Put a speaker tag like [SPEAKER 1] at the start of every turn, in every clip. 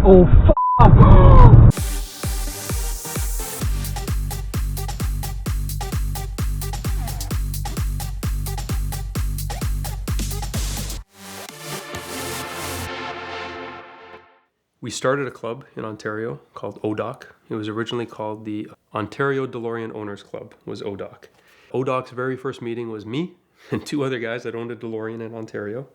[SPEAKER 1] Oh, fuck.
[SPEAKER 2] We started a club in Ontario called ODOC. It was originally called the Ontario DeLorean Owners Club, was ODOC. ODOC's very first meeting was me and two other guys that owned a DeLorean in Ontario.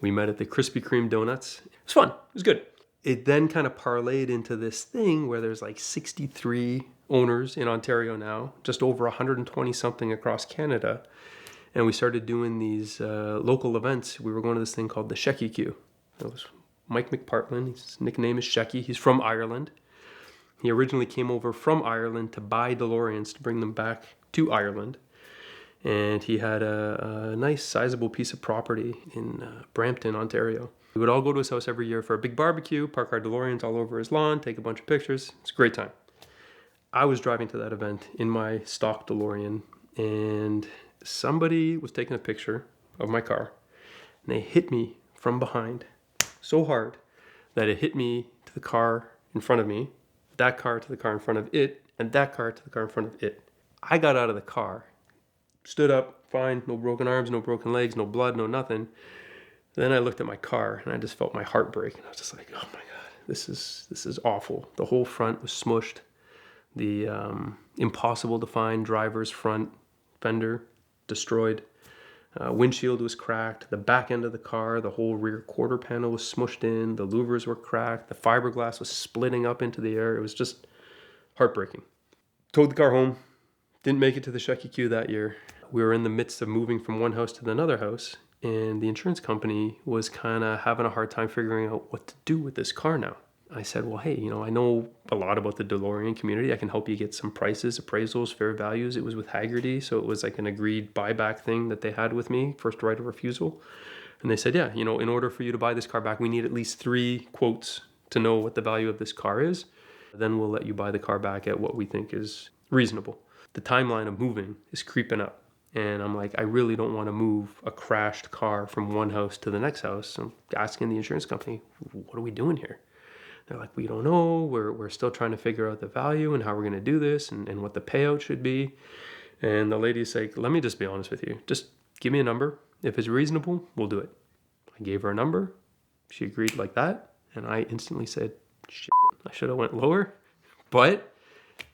[SPEAKER 2] We met at the Krispy Kreme Donuts. It was fun. It was good. It then kind of parlayed into this thing where there's like 63 owners in Ontario now, just over 120 something across Canada. And we started doing these local events. We were going to this thing called the Shecky Queue. It was Mike McPartland, his nickname is Shecky. He's from Ireland. He originally came over from Ireland to buy DeLoreans to bring them back to Ireland. And he had a nice sizable piece of property in Brampton, Ontario. We would all go to his house every year for a big barbecue, park our DeLoreans all over his lawn, take a bunch of pictures. It's a great time. I was driving to that event in my stock DeLorean, and somebody was taking a picture of my car, and they hit me from behind so hard that it hit me to the car in front of me, that car to the car in front of it, and that car to the car in front of it. I got out of the car, stood up, fine, no broken arms, no broken legs, no blood, no nothing. Then I looked at my car and I just felt my heart break. And I was just like, oh my God, this is awful. The whole front was smushed. The impossible to find driver's front fender destroyed. Windshield was cracked. The back end of the car, the whole rear quarter panel was smushed in. The louvers were cracked. The fiberglass was splitting up into the air. It was just heartbreaking. Towed the car home. Didn't make it to the Shecky Queue that year. We were in the midst of moving from one house to another house, and the insurance company was kind of having a hard time figuring out what to do with this car now. I said, well, hey, I know a lot about the DeLorean community. I can help you get some prices, appraisals, fair values. It was with Haggerty, so it was like an agreed buyback thing that they had with me, first right of refusal. And they said, yeah, in order for you to buy this car back, we need at least 3 quotes to know what the value of this car is. Then we'll let you buy the car back at what we think is reasonable. The timeline of moving is creeping up. And I'm like, I really don't want to move a crashed car from one house to the next house. I'm asking the insurance company, what are we doing here? They're like, we don't know. We're still trying to figure out the value and how we're going to do this and what the payout should be. And the lady's like, let me just be honest with you. Just give me a number. If it's reasonable, we'll do it. I gave her a number. She agreed like that. And I instantly said, shit, I should have went lower. But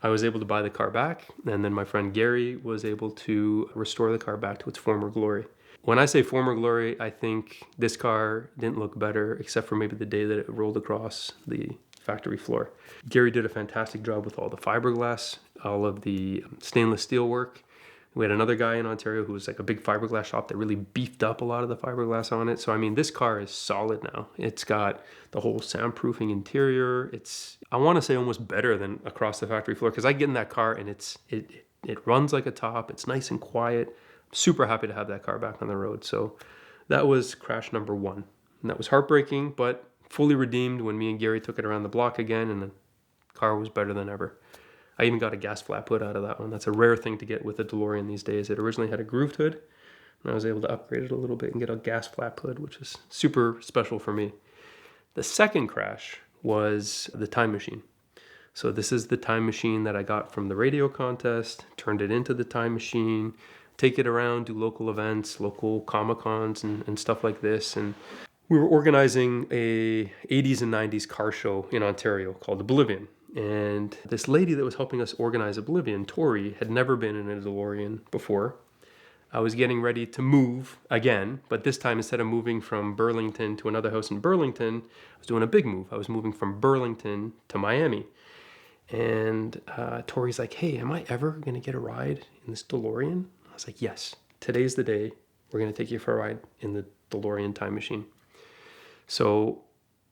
[SPEAKER 2] I was able to buy the car back. And then my friend Gary was able to restore the car back to its former glory. When I say former glory, I think this car didn't look better except for maybe the day that it rolled across the factory floor. Gary did a fantastic job with all the fiberglass, all of the stainless steel work. We had another guy in Ontario who was like a big fiberglass shop that really beefed up a lot of the fiberglass on it. So, this car is solid now. It's got the whole soundproofing interior. It's, I want to say, almost better than across the factory floor, because I get in that car and it runs like a top. It's nice and quiet. Super happy to have that car back on the road. So that was crash number 1. And that was heartbreaking, but fully redeemed when me and Gary took it around the block again, and the car was better than ever. I even got a gas flap hood out of that one. That's a rare thing to get with a DeLorean these days. It originally had a grooved hood, and I was able to upgrade it a little bit and get a gas flap hood, which is super special for me. The second crash was the time machine. So this is the time machine that I got from the radio contest, turned it into the time machine, take it around, do local events, local Comic-Cons and stuff like this. And we were organizing a 80s and 90s car show in Ontario called Oblivion. And this lady that was helping us organize Oblivion, Tori, had never been in a DeLorean before. I was getting ready to move again, but this time instead of moving from Burlington to another house in Burlington, I was doing a big move. I was moving from Burlington to Miami. And Tori's like, hey, am I ever going to get a ride in this DeLorean? I was like, yes, today's the day. We're going to take you for a ride in the DeLorean time machine. So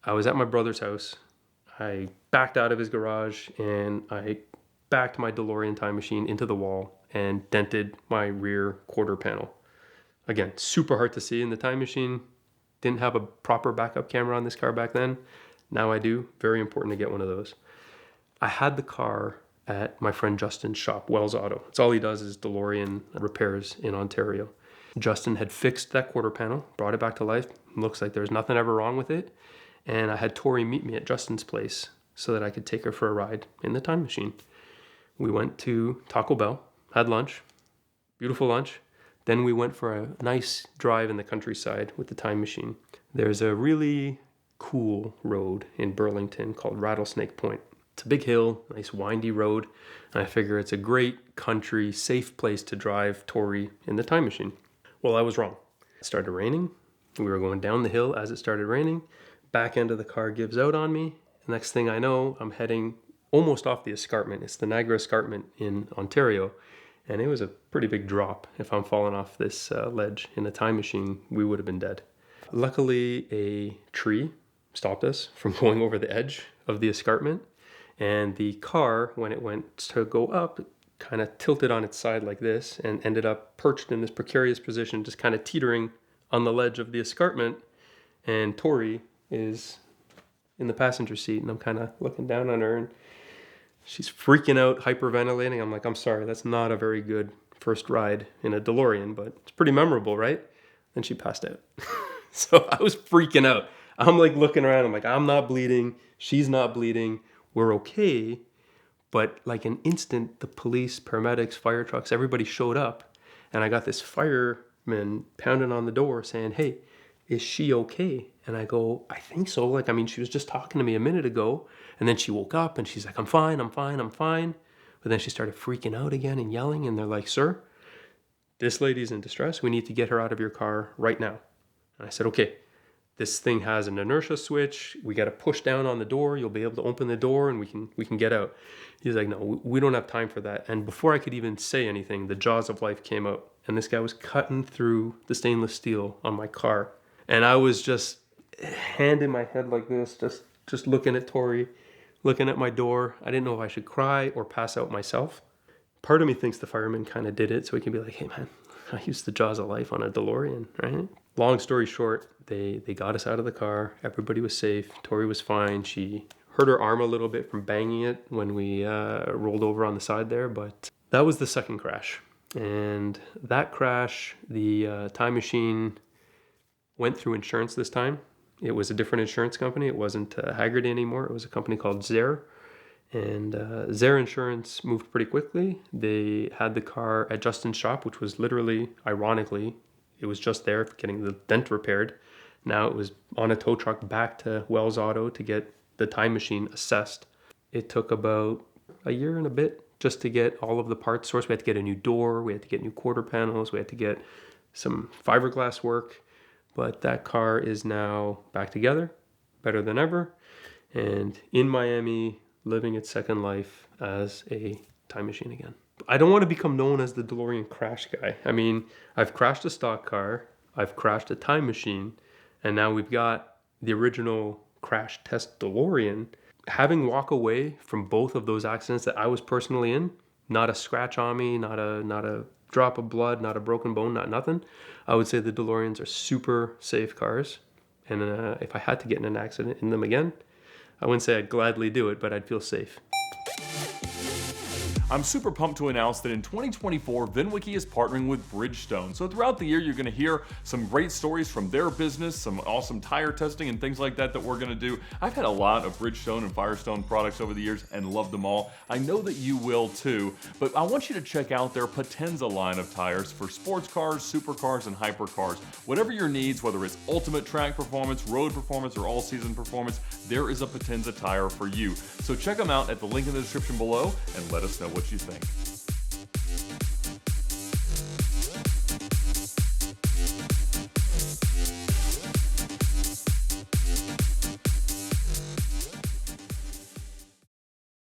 [SPEAKER 2] I was at my brother's house. I backed out of his garage and I backed my DeLorean time machine into the wall and dented my rear quarter panel. Again, super hard to see in the time machine. Didn't have a proper backup camera on this car back then. Now I do. Very important to get one of those. I had the car at my friend Justin's shop, Wells Auto. It's all he does is DeLorean repairs in Ontario. Justin had fixed that quarter panel, brought it back to life. Looks like there's nothing ever wrong with it. and I had Tori meet me at Justin's place so that I could take her for a ride in the time machine. We went to Taco Bell, had lunch, beautiful lunch. Then we went for a nice drive in the countryside with the time machine. There's a really cool road in Burlington called Rattlesnake Point. It's a big hill, nice windy road, and I figure it's a great country, safe place to drive Tori in the time machine. Well, I was wrong. It started raining. We were going down the hill as it started raining. Back end of the car gives out on me. The next thing I know, I'm heading almost off the escarpment. It's the Niagara Escarpment in Ontario, and it was a pretty big drop. If I'm falling off this ledge in a time machine, we would have been dead. Luckily, a tree stopped us from going over the edge of the escarpment, and the car, when it went to go up, kind of tilted on its side like this and ended up perched in this precarious position, just kind of teetering on the ledge of the escarpment. And Tori is in the passenger seat, and I'm kind of looking down on her, and she's freaking out, hyperventilating. I'm like, I'm sorry, that's not a very good first ride in a DeLorean, but it's pretty memorable, right? Then she passed out. So I was freaking out. I'm like looking around, I'm like, I'm not bleeding, she's not bleeding, we're okay. But like an instant, the police, paramedics, fire trucks, everybody showed up, and I got this fireman pounding on the door saying, hey, is she okay? And I go, I think so. Like, I mean, she was just talking to me a minute ago, and then she woke up and she's like, I'm fine, I'm fine, I'm fine. But then she started freaking out again and yelling, and they're like, sir, this lady's in distress. We need to get her out of your car right now. And I said, okay, this thing has an inertia switch. We got to push down on the door. You'll be able to open the door and we can get out. He's like, no, we don't have time for that. And before I could even say anything, the jaws of life came out, and this guy was cutting through the stainless steel on my car. And I was just hand in my head like this, just looking at Tori, looking at my door. I didn't know if I should cry or pass out myself. Part of me thinks the fireman kind of did it so he can be like, hey man, I used the jaws of life on a DeLorean, right? Long story short, they got us out of the car. Everybody was safe. Tori was fine. She hurt her arm a little bit from banging it when we rolled over on the side there, but that was the second crash. And that crash, the time machine went through insurance this time. It was a different insurance company. It wasn't Haggerty anymore. It was a company called Zare. And Zare Insurance moved pretty quickly. They had the car at Justin's shop, which was literally, ironically, it was just there getting the dent repaired. Now it was on a tow truck back to Wells Auto to get the time machine assessed. It took about a year and a bit just to get all of the parts sourced. We had to get a new door. We had to get new quarter panels. We had to get some fiberglass work. But that car is now back together, better than ever, and in Miami, living its second life as a time machine again. I don't want to become known as the DeLorean crash guy. I mean, I've crashed a stock car, I've crashed a time machine, and now we've got the original crash test DeLorean. Having walk away from both of those accidents that I was personally in, not a scratch on me, not a drop of blood, not a broken bone, not nothing, I would say the DeLoreans are super safe cars. And if I had to get in an accident in them again, I wouldn't say I'd gladly do it, but I'd feel safe.
[SPEAKER 1] I'm super pumped to announce that in 2024, VINwiki is partnering with Bridgestone. So throughout the year, you're gonna hear some great stories from their business, some awesome tire testing and things like that we're gonna do. I've had a lot of Bridgestone and Firestone products over the years and loved them all. I know that you will too, but I want you to check out their Potenza line of tires for sports cars, supercars, and hypercars. Whatever your needs, whether it's ultimate track performance, road performance, or all-season performance, there is a Potenza tire for you. So check them out at the link in the description below and let us know what you think.